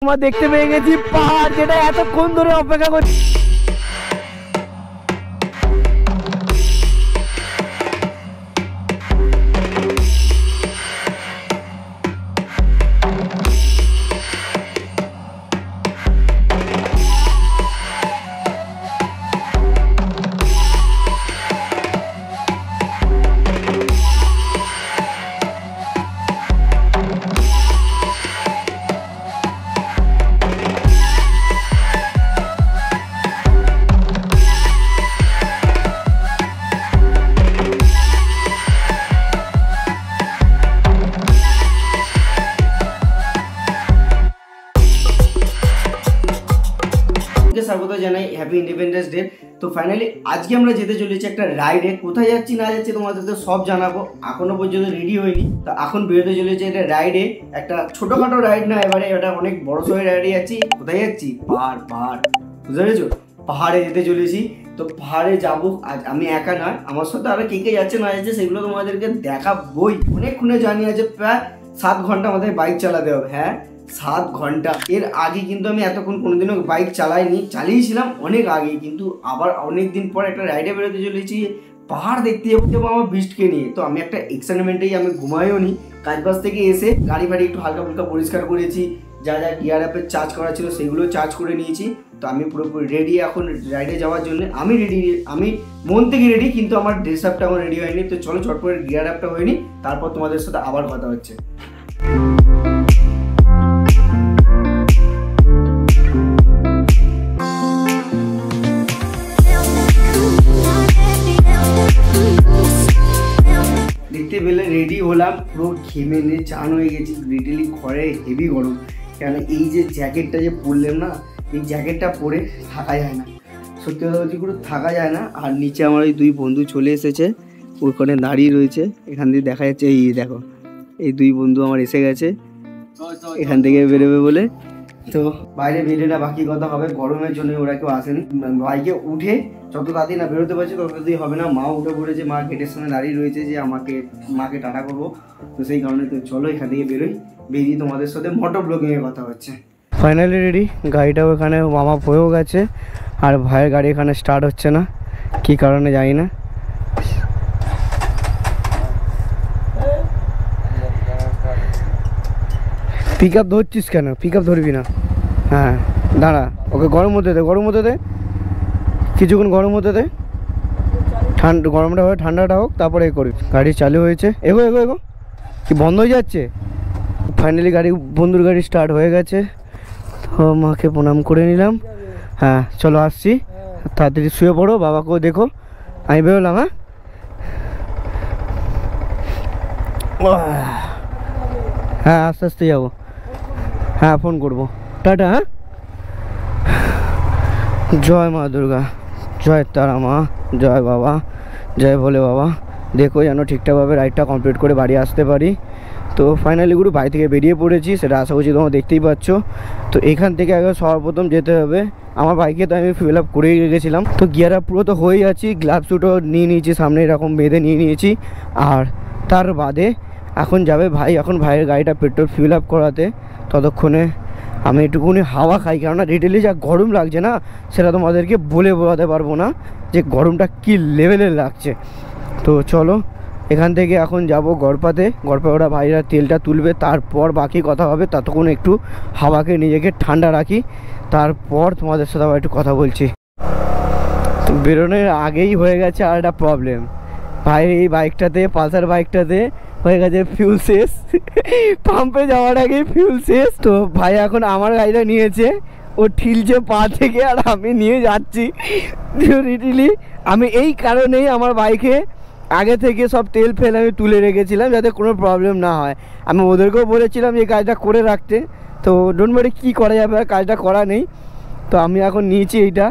আমরা দেখতে পেয়ে গেছি পাহাড়, যেটা এতক্ষণ ধরে অপেক্ষা করছি। স্বাগত জানাই, হ্যাপি ইন্ডিপেন্ডেন্স ডে। তো ফাইনালি আজকে আমরা যেতে চলেছি একটা রাইডে। কোথায় যাচ্ছি না যাচ্ছি তোমাদের তো সব জানাবো, এখনো পর্যন্ত রেডি হয়নি। তো এখন বেরোতে চলেছে একটা রাইডে, একটা ছোটখাটো রাইড না, এবারে এটা অনেক বড় সড়ো রাইডে যাচ্ছি। কোথায় যাচ্ছি? পাহাড়, বুঝতে পেরেছো? পাহাড়ে যেতে চলেছি। তো পাহাড়ে যাবো আজ, আমি একা নয়, আমার সাথে আরো কে কে যাচ্ছে না যাচ্ছে সেগুলো তোমাদেরকে দেখাবোই। অনেকক্ষণে জানি আছে, প্রায় 7 ঘন্টা আমাদের বাইক চালাতে হবে। হ্যাঁ, 7 ঘন্টা। এর আগে কিন্তু আমি এতক্ষণ কোনোদিনও বাইক চালিয়েছিলাম অনেক আগে, কিন্তু আবার অনেক দিন পর একটা রাইডে বেরোতে চলেছি, পাহাড় দেখতে যাবো আমার বিস্টকে নিয়ে। তো আমি একটা এক্সাইটমেন্টেই, আমি ঘুমাইও নি, কাজবাজ থেকে এসে গাড়ি ফাড়ি একটু হালকা ফুলকা পরিষ্কার করেছি, যা যা গিয়ার অ্যাপের চার্জ করা ছিল সেগুলো চার্জ করে নিয়েছি। তো আমি পুরোপুরি রেডি এখন রাইডে যাওয়ার জন্য। আমি মন থেকে রেডি, কিন্তু আমার ড্রেস আপটা আমার রেডি হয়নি। তো চলো চটপট গিয়ার অ্যাপটা হয়নি, তারপর তোমাদের সাথে আবার কথা হচ্ছে। দেখতে পেলে রেডি হলাম, পুরো ঘেমে নিয়ে চান হয়ে গেছি, লিটারলি ঘরে হেভি গরম। কেন এই যে জ্যাকেটটা যে পরলাম না, এই জ্যাকেটটা পরে থাকা যায় না, সত্যি কথা বলছি, পুরো থাকা যায় না। আর নিচে আমার ওই 2 বন্ধু চলে এসেছে, ওখানে দাঁড়িয়ে রয়েছে, এখান দিয়ে দেখা যাচ্ছে, এই দেখো এই 2 বন্ধু আমার এসে গেছে এখান থেকে বেরোবে বলে। তো বাইরে বেরিয়ে না বাকি কথা হবে, গরমের জন্য ওরা কেউ আসেনি। বাইকে উঠে যত তাড়াতাড়ি না বেরোতে পারছি তত তাড়াতাড়ি হবে না। মা উঠে পড়েছে, মা গেটের সামনে দাঁড়িয়ে রয়েছে যে মাকে টাটা করবো। তো সেই কারণে তো চলো এখান থেকে বেরোই, বেরিয়ে তোমাদের সাথে মোটর ব্লগিংয়ের কথা হচ্ছে। ফাইনালি রেডি, গাড়িটাও এখানে মামা হয়েও গেছে, আর ভাইয়ের গাড়ি এখানে স্টার্ট হচ্ছে না, কী কারণে জানি না। পিক আপ ধরছিস কেন? পিক আপ ধরবি না? হ্যাঁ দাঁড়া, ওকে গরম হতে দে, কিছুক্ষণ গরম হতে দে, গরমটা হবে, ঠান্ডাটা হোক, তারপরে এ করবি। গাড়ি চালু হয়েছে, এগো কি বন্ধ হয়ে যাচ্ছে? ফাইনালি বন্ধুর গাড়ি স্টার্ট হয়ে গেছে। তো মাকে প্রণাম করে নিলাম। হ্যাঁ চলো আসছি, তাড়াতাড়ি শুয়ে পড়ো, বাবাকেও দেখো, আমি বেরোলাম। হ্যাঁ আস্তে আস্তে যাবো, হ্যাঁ ফোন করবো, টাটা। হ্যাঁ, জয় মা দুর্গা, জয় তারা মা, জয় বাবা, জয় ভোলে বাবা। দেখো যেন ঠিকঠাকভাবে রাইডটা কমপ্লিট করে বাড়ি আসতে পারি। তো ফাইনালি গুরু বাড়ি থেকে বেরিয়ে পড়েছি, সেটা আশা করছি তোমরা দেখতেই পাচ্ছ। তো এখান থেকে আগে সর্বপ্রথম যেতে হবে আমার বাইকে, তো আমি ফিল আপ করেই রেখেছিলাম। তো গিয়ার আপ পুরো তো হয়ে যাচ্ছি, গ্লাভস দুটো নিয়ে নিয়েছি, সামনে এরকম বেঁধে নিয়ে নিয়েছি। আর তার বাদে এখন যাবে ভাই, এখন ভাইয়ের গাড়িটা পেট্রোল ফিল আপ করাতে। ততক্ষণে আমি একটুকুনি হাওয়া খাই, কেননা রিটেলি যা গরম লাগছে না, সেটা তোমাদেরকে বোঝাতে পারবো না যে গরমটা কী লেভেলের লাগছে। তো চলো এখান থেকে এখন যাব গড়পাতে ওরা ভাইরা তেলটা তুলবে, তারপর বাকি কথা হবে। ততক্ষণ একটু হাওয়াকে নিজেকে ঠান্ডা রাখি, তারপর তোমাদের সাথে আবার একটু কথা বলছি। তো বেরোনোর আগেই হয়ে গেছে আর একটা প্রবলেম, ভাইয়ের এই বাইকটাতে, পালসার বাইকটাতে হয়ে গেছে ফিউল শেষ, পাম্পে যাওয়ার আগেই ফিউল শেষ। তো ভাই এখন আমার গাড়িটা নিয়েছে, ও ঠিলছে পা থেকে, আর আমি নিয়ে যাচ্ছি রিটেলি। আমি এই কারণেই আমার বাইকে আগে থেকে সব তেল ফেল আমি তুলে রেখেছিলাম, যাতে কোনো প্রবলেম না হয়। আমি ওদেরকেও বলেছিলাম যে কাজটা করে রাখতে, তো ডোন্ট ওয়ারি, কী করা যাবে, আর কাজটা করা নেই। তো আমি এখন নিয়েছি এইটা,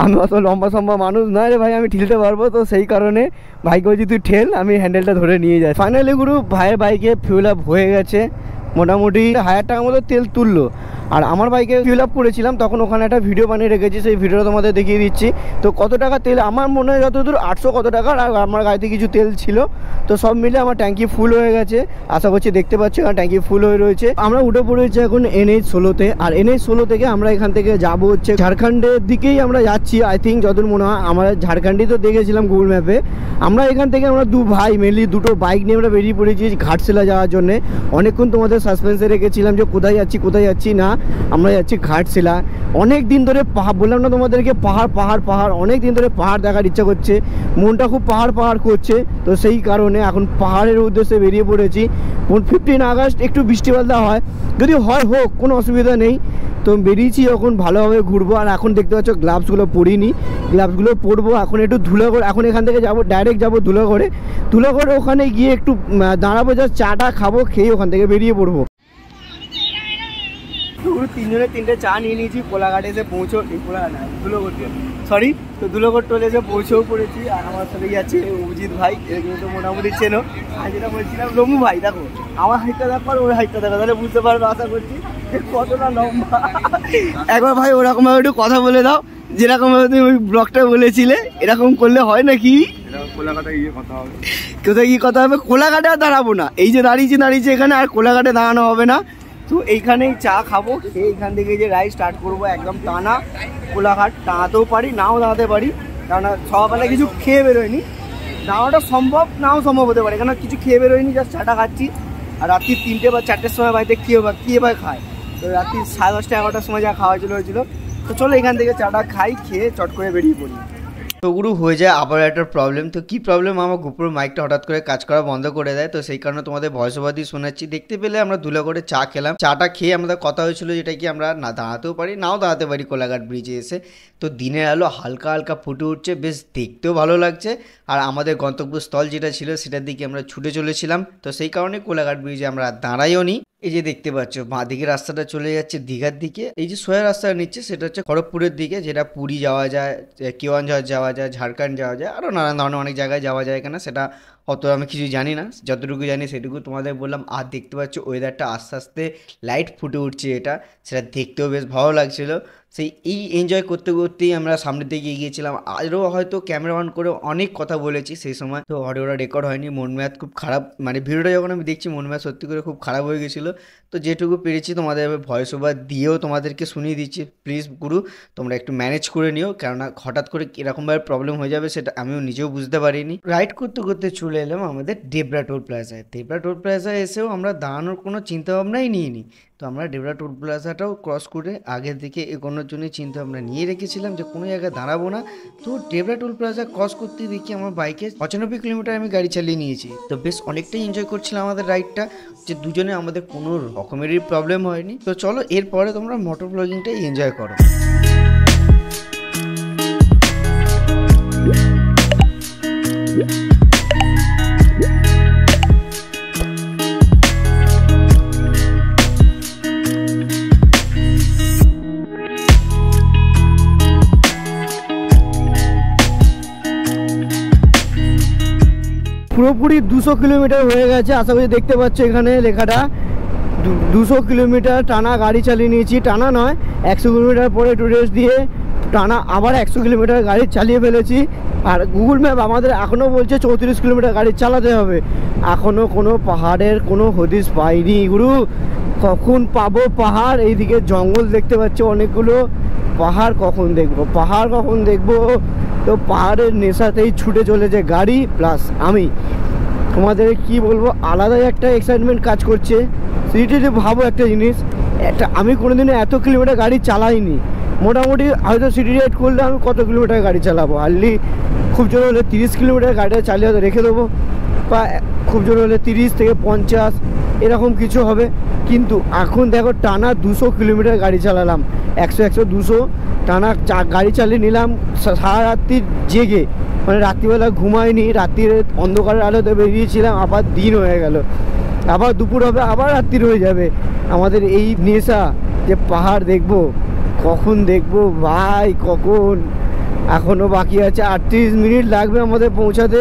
আমি অত লম্বা মানুষ নয় রে ভাই, আমি ঠেলতে পারবো। তো সেই কারণে ভাইকে বলছি তুই ঠেল, আমি হ্যান্ডেলটা ধরে নিয়ে যাই। ফাইনালি গুরু ভাইয়ের বাইকে ফিউল আপ হয়ে গেছে, মোটামুটি 1000 টাকার মতো তেল তুললো। আর আমার বাইকে ফিল আপ করেছিলাম তখন ওখানে একটা ভিডিও বানিয়ে রেখেছি, সেই ভিডিওটা তোমাদের দেখিয়ে দিচ্ছি। তো কত টাকা তেল আমার মনে হয় যতদূর 800 কত টাকার, আর আমার গাড়িতে কিছু তেল ছিল। তো সব মিলে আমার ট্যাঙ্কি ফুল হয়ে গেছে, আশা করছি দেখতে পাচ্ছি কারণ ট্যাঙ্কি ফুল হয়ে রয়েছে। আমরা উঠে পড়েছি এখন NH 16-তে, আর NH 16 থেকে আমরা এখান থেকে যাবো হচ্ছে ঝাড়খণ্ডের দিকেই আমরা যাচ্ছি আই থিঙ্ক, যতদূর মনে হয়। আমরা ঝাড়খণ্ডই তো দেখেছিলাম গুগল ম্যাপে। আমরা এখান থেকে আমরা দু ভাই মেনলি দুটো বাইক নিয়ে আমরা বেরিয়ে পড়েছি ঘাটশিলা যাওয়ার জন্য। অনেকক্ষণ তোমাদের সাসপেন্সে রেখেছিলাম যে কোথায় যাচ্ছি না, আমরা যাচ্ছি ঘাটশিলা। অনেক দিন ধরে পাহাড়, বললাম না তোমাদেরকে, পাহাড় অনেক দিন ধরে পাহাড় দেখার ইচ্ছা করছে, মনটা খুব পাহাড় করছে। তো সেই কারণে এখন পাহাড়ের উদ্দেশ্যে বেরিয়ে পড়েছি। 15 আগস্ট একটু বৃষ্টিপাত হয়, যদি হয় হোক, কোনো অসুবিধা নেই। তো বেরিয়েছি যখন ভালোভাবে ঘুরবো। আর এখন দেখতে পাচ্ছ গ্লাভসগুলো পরিনি, গ্লাভসগুলো পরবো। এখন একটু ধুলাগড়, এখন এখান থেকে যাবো ডাইরেক্ট যাবো ধুলাগড়ে। ওখানে গিয়ে একটু দাঁড়াবো, যা চাটা খাবো, খেয়ে ওখান থেকে বেরিয়ে পড়বো। তিনজনে 3টে চা নিয়ে নিয়েছি, কোলাঘাটে এসে পৌঁছো, কোলাঘাট না ধুলাগড়, সরি। তো ধুলাগড় টোলে এসে পৌঁছেও পড়েছি। আর আমার সাথে যাচ্ছে অভিজিৎ ভাই, এর কিন্তু মোটামুটি চেনো। আর যেটা বলছিলাম রমু ভাই, দেখো আমার হাইটটা দেখো আর ওর হাইটটা দেখো, তাহলে বুঝতে পারবে আশা করছি যে কতটা লম্বা। একবার ভাই ওরকমভাবে একটু কথা বলে দাও, যেরকম ভাবে তুমি ওই ব্লগটা বলেছিলে, এরকম করলে হয় নাকি? কোলাঘাটে গিয়ে কথা হবে। কোথায় গিয়ে কথা হবে? কোলাঘাটে আর দাঁড়াবো না, এই যে দাঁড়িয়েছি এখানে, আর কোলাঘাটে দাঁড়ানো হবে না। তো এইখানেই চা খাবো, এইখান থেকে যে রাইড স্টার্ট করবো একদম টানা কোলাঘাট। দাঁড়াতেও পারি, নাও দাঁড়াতে পারি, কারণ সকালবেলা কিছু খেয়ে বেরোয়নি। দাঁড়ানোটা সম্ভব, নাও সম্ভব হতে পারে, কারণ কিছু খেয়ে বেরোয়নি, জাস্ট চাটা খাচ্ছি। আর রাত্রি 3টে বা 4টের সময় বাড়িতে কি এবার খায়, তো রাত্রি 10:30 11টার সময় যা খাওয়া হয়েছিল। তো চলো এখান থেকে চাটা খাই, খেয়ে চট করে বেরিয়ে পড়ি। তো গুরু হয়ে যায় আবার একটা প্রবলেম। তো কি প্রবলেম? আমার গোপুর মাইকটা হঠাৎ করে কাজ করা বন্ধ করে দেয়, তো সেই কারণে তোমাদের ভয়েস ওভার দিয়ে শোনাচ্ছি। দেখতে পেলে আমরা ধুলাগড়ে চা খেলাম, চাটা খেয়ে আমাদের কথা হয়েছিল যেটা কি আমরা না দাঁড়াতেও পারি, নাও দাঁড়াতে পারি কোলাঘাট ব্রিজে এসে। তো দিনের আলো হালকা ফুটে উঠছে, বেশ দেখতেও ভালো লাগছে। আর আমাদের গন্তব্যস্থল যেটা ছিল সেটার দিকে আমরা ছুটে চলেছিলাম। তো সেই কারণে কোলাঘাট ব্রিজে আমরা দাঁড়াইও নি। এই যে দেখতে পাচ্ছ বাঁ দিকে রাস্তাটা চলে যাচ্ছে দীঘার দিকে, এই যে সোয়া রাস্তাটা নিচ্ছে সেটা হচ্ছে খড়গপুরের দিকে, যেটা পুরী যাওয়া যায়, কেওয়ানঝড় যাওয়া যায়, ঝাড়খণ্ড যাওয়া যায়, আরও নানান ধরনের অনেক জায়গায় যাওয়া যায়। এখানে সেটা অত আমি কিছু জানি না, যতটুকু জানি সেটুকু তোমাদের বললাম। আর দেখতে পাচ্ছ ওয়েদারটা আস্তে আস্তে লাইট ফুটে উঠছে, সেটা দেখতেও বেশ ভালো লাগছিলো। এই এনজয় করতে করতেই আমরা সামনের দিকে এগিয়েছিলাম। আরও হয়তো ক্যামেরা অন করে অনেক কথা বলেছি সেই সময়, তো অডিওটা রেকর্ড হয়নি। মন মেয়াদ খুব খারাপ, মানে ভিডিওটা যখন আমি দেখছি মন মেয়াদ সত্যি করে খুব খারাপ হয়ে গেছিলো। তো যেটুকু পেরেছি তোমাদের ভয়েস ওভার দিয়েও তোমাদেরকে শুনিয়ে দিচ্ছি। প্লিজ গুরু তোমরা একটু ম্যানেজ করে নিও, কেননা হঠাৎ করে এরকমভাবে প্রবলেম হয়ে যাবে সেটা আমিও নিজেও বুঝতে পারিনি। রাইড করতে করতে চলে এলাম আমাদের ডেবরা টোল প্লাজায়। ডেবরা টোল প্লাজায় এসেও আমরা দাঁড়ানোর কোনো চিন্তাভাবনাই নিইনি। তো আমরা ডেবরা টোল প্লাজাটাও ক্রস করে আগের দিকে এগোনোর জন্য চিন্তা আমরা নিয়ে রেখেছিলাম যে কোনো জায়গায় দাঁড়াবো না। তো ডেবরা টোল প্লাজা ক্রস করতে দেখি আমার বাইকে 95 কিলোমিটার আমি গাড়ি চালিয়ে নিয়েছি। তো বেশ অনেকটাই এনজয় করছিলাম আমাদের রাইডটা, যে দুজনে আমাদের কোনো রকমেরই প্রবলেম হয়নি। তো চলো এরপরে তোমরা মোটর ব্লগিংটাই এনজয় করো। পুরোপুরি 200 কিলোমিটার হয়ে গেছে, আশা করি দেখতে পাচ্ছ এখানে লেখাটা 200 কিলোমিটার টানা গাড়ি চালিয়ে নিয়েছি। টানা নয়, 100 কিলোমিটার পরে একটু রেস্ট দিয়ে টানা আবার 100 কিলোমিটার গাড়ি চালিয়ে ফেলেছি। আর গুগল ম্যাপ আমাদের এখনও বলছে 34 কিলোমিটার গাড়ি চালাতে হবে। এখনও কোনো পাহাড়ের কোনো হদিস পাইনি গুরু, কখন পাবো পাহাড়? এইদিকে জঙ্গল দেখতে পাচ্ছি অনেকগুলো, পাহাড় কখন দেখবো? তো পাহাড়ের নেশাতেই ছুটে চলেছে গাড়ি প্লাস আমি। তোমাদের কি বলবো, আলাদাই একটা এক্সাইটমেন্ট কাজ করছে। সিটিতে ভাবো একটা জিনিস, আমি কোনোদিনও এত কিলোমিটার গাড়ি চালাইনি। মোটামুটি হয়তো সিটি রাইড করলে আমি কত কিলোমিটার গাড়ি চালাবো, হার্ডলি খুব জোর হলে 30 কিলোমিটার গাড়িটা চালিয়ে হয়তো রেখে দেবো, বা খুব জোর হলে 30 থেকে 50 এরকম কিছু হবে। কিন্তু এখন দেখো টানা 200 কিলোমিটার গাড়ি চালালাম, 100 200 টানা গাড়ি চালিয়ে নিলাম সারা রাত্রি জেগে, মানে রাত্রিবেলা ঘুমাইনি, রাত্রির অন্ধকারের আলোতে বেরিয়েছিলাম, আবার দিন হয়ে গেল, আবার দুপুর হবে, আবার রাত্রি হয়ে যাবে। আমাদের এই নেশা যে পাহাড় দেখবো, কখন দেখবো ভাই, কখন? এখনও বাকি আছে 38 মিনিট লাগবে আমাদের পৌঁছাতে,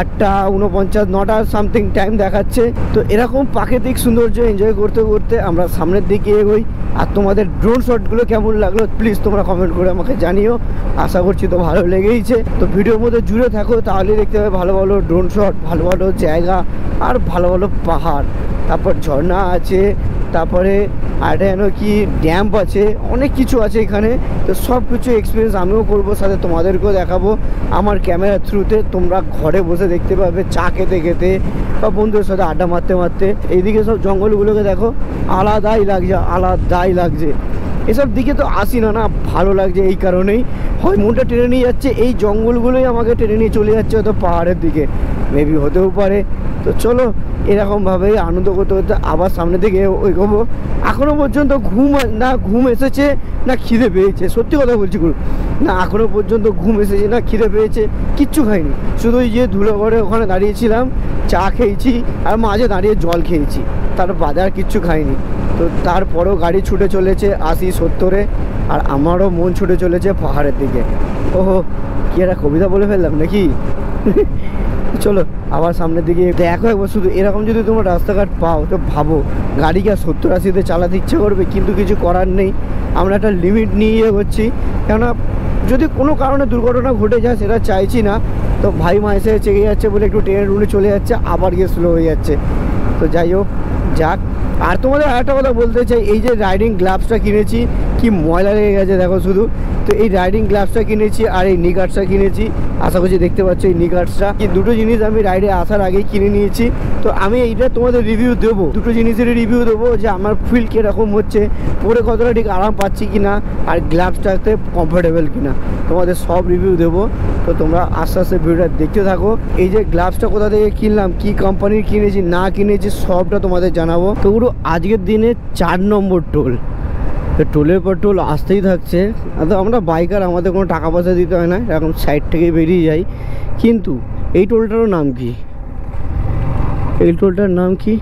8:49 9টা সামথিং টাইম দেখাচ্ছে। তো এরকম প্রাকৃতিক সৌন্দর্য এনজয় করতে করতে আমরা সামনের দিকে এগোই। আর তোমাদের ড্রোন শটগুলো কেমন লাগলো প্লিজ তোমরা কমেন্ট করে আমাকে জানিও। আশা করছি তো ভালো লেগেইছে। তো ভিডিওর মধ্যে জুড়ে থাকো, তাহলে দেখতে পাবে ভালো ভালো ড্রোন শট, ভালো ভালো জায়গা, আর ভালো ভালো পাহাড়, তারপর ঝর্ণা আছে, তারপরে আর যেন কি ড্যাম্প আছে, অনেক কিছু আছে এখানে। তো সব কিছু এক্সপিরিয়েন্স আমিও করবো, সাথে তোমাদেরকেও দেখাবো আমার ক্যামেরার থ্রুতে। তোমরা ঘরে বসে দেখতে পাবে চা খেতে খেতে বা বন্ধুদের সাথে আড্ডা মারতে মারতে। এইদিকে সব জঙ্গলগুলোকে দেখো, আলাদাই লাগছে, আলাদাই লাগছে। এসব দিকে তো আসি না, না ভালো লাগছে এই কারণেই, হয় মনটা টেনে নিয়ে যাচ্ছে, এই জঙ্গলগুলোই আমাকে টেনে নিয়ে চলে যাচ্ছে হয়তো পাহাড়ের দিকে, মেবি হতেও পারে। তো চলো এরকমভাবেই আনন্দ করতে করতে আবার সামনে দিকে এগোবো। এখনও পর্যন্ত ঘুম এসেছে না খিদে পেয়েছে, সত্যি কথা বলছি গুরু, না এখনও পর্যন্ত ঘুম এসেছে না খিদে পেয়েছে, কিচ্ছু খাইনি। শুধু ওই যে ধুলোগড়ে ওখানে দাঁড়িয়েছিলাম, চা খেয়েছি আর মাঝে দাঁড়িয়ে জল খেয়েছি, তার বাজার কিচ্ছু খাইনি। তো তারপরেও গাড়ি ছুটে চলেছে 80-70-এ, আর আমারও মন ছুটে চলেছে পাহাড়ের দিকে। ওহো, কি একটা কবিতা বলে ফেললাম নাকি? চলো আবার সামনের দিকে দেখো একবার। শুধু এরকম যদি তোমরা রাস্তাঘাট পাও তো ভাবো, গাড়িকে 70-80-তে চালাতে ইচ্ছে করবে, কিন্তু কিছু করার নেই, আমরা একটা লিমিট নিয়ে এগোচ্ছি। কেননা যদি কোনো কারণে দুর্ঘটনা ঘটে যায়, সেটা চাইছি না। তো ভাই মা এসে চেগে যাচ্ছে বলে একটু ট্রেনের রুলে চলে যাচ্ছে, আবার গিয়ে স্লো হয়ে যাচ্ছে। তো যাই হোক, যাক। আর তোমাদের আরেকটা কথা বলতে চাই, এই যে রাইডিং গ্লাভসটা কিনেছি, কি ময়লা লেগে গেছে দেখো শুধু। তো এই রাইডিং গ্লাভসটা কিনেছি আর এই নি গার্ডসটা কিনেছি, আশা করছি দেখতে পাচ্ছ এই নি গার্ডসটা। এই দুটো জিনিস আমি রাইডে আসার আগেই কিনে নিয়েছি। তো আমি এইটা তোমাদের রিভিউ দেবো, দুটো জিনিসেরই রিভিউ দেবো, যে আমার ফিল কীরকম হচ্ছে, পরে কতটা ঠিক আরাম পাচ্ছি কিনা, আর গ্লাভসটাতে কমফোর্টেবল কিনা, তোমাদের সব রিভিউ দেবো। তো তোমরা আস্তে আস্তে ভিডিওটা দেখতে থাকো। এই যে গ্লাভসটা কোথা থেকে কিনলাম, কি কোম্পানির কিনেছি না কিনেছি, সবটা তোমাদের জানাবো। তো পুরো আজকের দিনে 4 নম্বর টোল, তো টোলের পর টোল আসতেই থাকছে। তো আমরা বাইকার, আমাদের কোনো টাকা পয়সা দিতে হয় না, এরকম সাইড থেকে বেরিয়ে যাই। কিন্তু এই টোলটারও নাম কি, এই টোলটার নাম কি?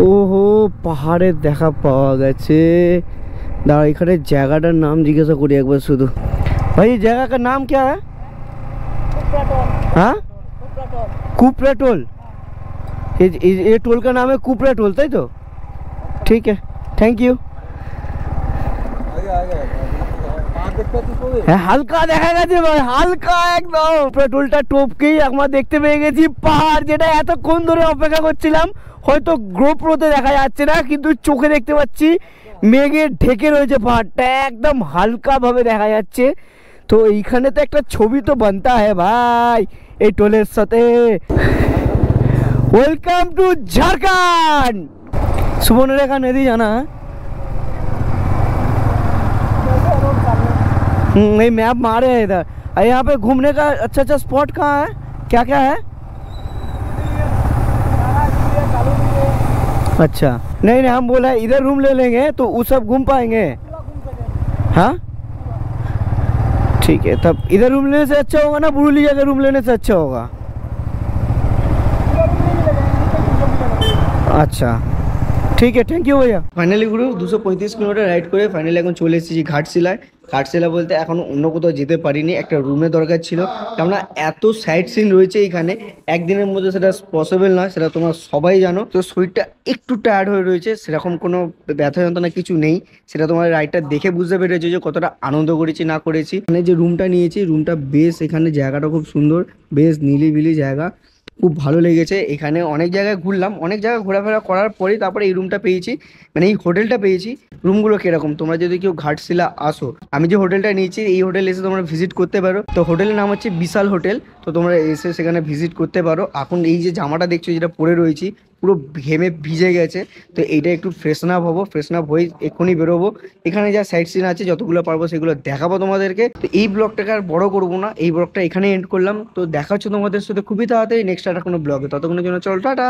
ওহো, পাহাড়ের দেখা পাওয়া গেছে। দাঁড়া, এখানে জায়গাটার নাম জিজ্ঞাসা করি একবার শুধু। ভাই এই জায়গা का नाम क्या है? हाँ, कुपरा टोल। ये टोल का नाम है कुपरा टोल, ताई तो? ठीक है, थैंक यू। হ্যাঁ, হালকা দেখা গেছে ভাই, হালকা একদম। পেট্রোলটা টপকেই আমরা দেখতে পেয়ে গেছি পাহাড়, যেটা এতক্ষণ ধরে অপেক্ষা করছিলাম। হয়তো গ্রোপ্রোতে দেখা যাচ্ছে না, কিন্তু চোখে দেখতে পাচ্ছি মেঘে ঢেকে রয়েছে পাহাড়টা, একদম হালকা ভাবে দেখা যাচ্ছে। তো এইখানে তো একটা ছবি তো বানতা है ভাই এই টোলের সাথে। Welcome to Jharkhand. সুবর্ণরেখা নদী জানা? नहीं, मैप मारे है इधर। यहाँ पे घूमने का अच्छा अच्छा स्पॉट कहाँ है, क्या क्या है? अच्छा, नहीं नहीं, हम बोला इधर रूम ले लेंगे तो वो सब घूम पाएंगे। हाँ ठीक है, तब इधर रूम लेने से अच्छा होगा ना, बुरुली जगह रूम लेने से अच्छा होगा? अच्छा ঠিক আছে, থ্যাংক ইউ ভাইয়া। ফাইনালি গুরু 235 কিলোমিটার রাইড করে ফাইনালি এখন চলে এসেছি ঘাটশিলায়। ঘাটশিলা বলতে এখন অন্য কোথাও যেতে পারিনি, একটা রুমের দরকার ছিল, কেননা এত সাইট সিন রয়েছে এখানে, একদিনের মধ্যে সেটা পসিবল নয়, সেটা তোমরা সবাই জানো। তো শরীরটা একটু টায়ার্ড হয়ে রয়েছে, সেরকম কোনো ব্যথা যন্ত্রণা কিছু নেই, সেটা তোমার রাইডটা দেখে বুঝতে পেরেছো যে কতটা আনন্দ করেছি না করেছি। মানে যে রুমটা নিয়েছি, রুমটা বেশ, এখানে জায়গাটা খুব সুন্দর, বেশ নিলিবিলি জায়গা, খুব ভালো লেগেছে। এখানে অনেক জায়গায় ঘুরলাম, অনেক জায়গায় ঘোরাফেরা করার পরেই তারপরে এই রুমটা পেয়েছি, মানে এই হোটেলটা পেয়েছি। রুমগুলো কিরকম, তোমরা যদি কেউ ঘাটশিলা আসো, আমি যে হোটেলটা নিয়েছি এই হোটেল এসে তোমরা ভিজিট করতে পারো। তো হোটেলের নাম হচ্ছে বিশাল হোটেল, তো তোমরা এসে সেখানে ভিজিট করতে পারো। এখন এই যে জামাটা দেখছো যেটা পরে রয়েছি, পুরো ঘেমে ভিজে গেছে, তো এইটা একটু ফ্রেশন আপ হবো, ফ্রেশন আপ হয়ে এক্ষুনি বেরোবো। এখানে যা সাইট সিন আছে যতগুলো পারবো সেগুলো দেখাবো তোমাদেরকে। তো এই ব্লগটাকে আর বড় করবো না, এই ব্লগটা এখানে এন্ড করলাম। তো দেখা হচ্ছে তোমাদের সাথে খুবই তাড়াতাড়ি নেক্সট একটা কোনো ব্লগে, ততক্ষণের জন্য চল টাটা।